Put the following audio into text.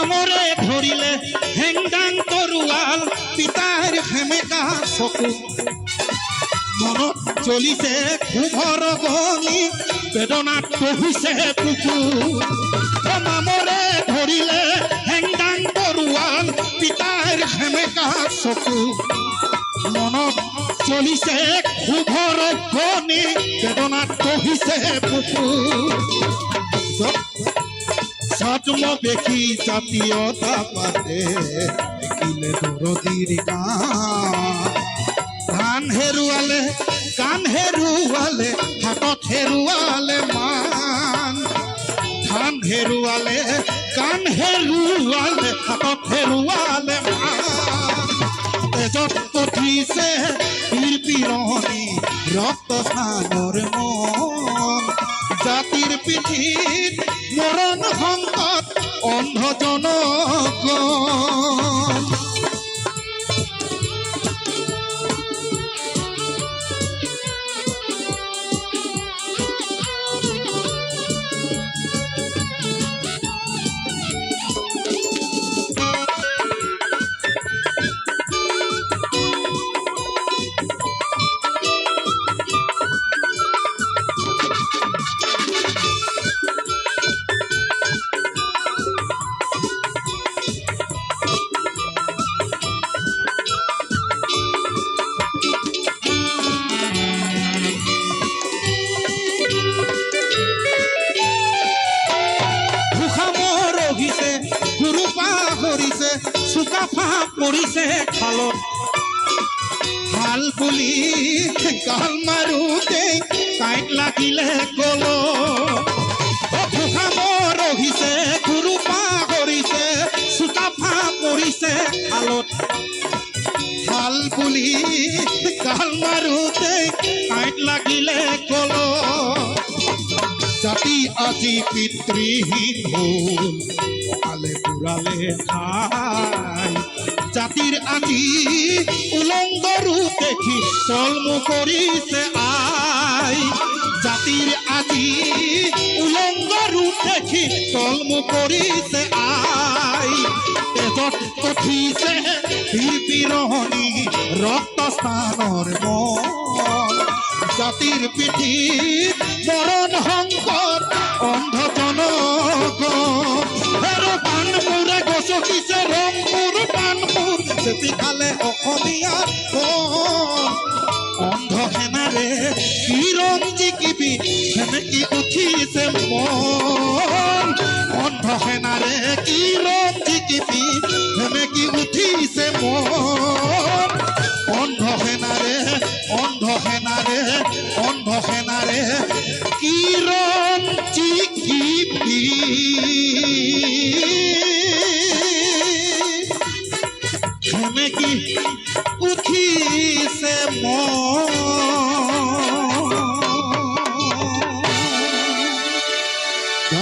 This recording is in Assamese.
মামৰে ধৰিলে হেংদাং তৰোৱাল পিতাৰ সেমেকা চকু মনত জ্বলিছে ক্ষোভৰ অগ্নি বেদনাত কহিছে বুকু মামৰে ধৰিলে হেংদাং তৰোৱাল পিতাৰ সেমেকা চকু মনত জ্বলিছে ক্ষোভৰ অগ্নি বেদনাত কহিছে বুকু জন্ম দেখি জাতীয়তা পাতে দেখিলে দৰদীৰ গান হেৰুৱালে কাণ হেৰুৱালে হাতত হেৰুৱালে মান ধান হেৰুৱালে কাণ হেৰুৱালে হাতত হেৰুৱালে মান তেজত উঠিছে বীৰ বিৰহণী ৰক্ত স্নানৰ মন জাতিৰ পিঠিত মৰণ সংকট অন্ধ জনগণ চুকাফা পৰিছে খালত হাল বুলি গাল মাৰোতে কাঁইট লাগিলে গল ৰহিছে গুৰু পাহৰিছে চুকাফা পৰিছে খালত হাল বুলি গাল মাৰোতে কাঁইট লাগিলে গল জাতি আজি পিতৃহীন হ'ল আলে পুৰালে ঠাই জাতিৰ আজি উলংগ ৰূপ দেখি তলমু কৰিছে আই জাতিৰ আজি উলংগ ৰূপ দেখি তলমু কৰিছে আই তেজত উঠিছে বীৰ বিৰহণী ৰক্ত স্নানৰ মন জাতিৰ পিঠিত মৰণ সংকট অন্ধ জনগণ পাণপুৰে গছকিছে ৰংপুৰ পাণপুৰ চেপি খালে অসমীয়াৰ অন্ধ সেনাৰে কিৰণ জিকিবি সেনেকি উঠিছে মন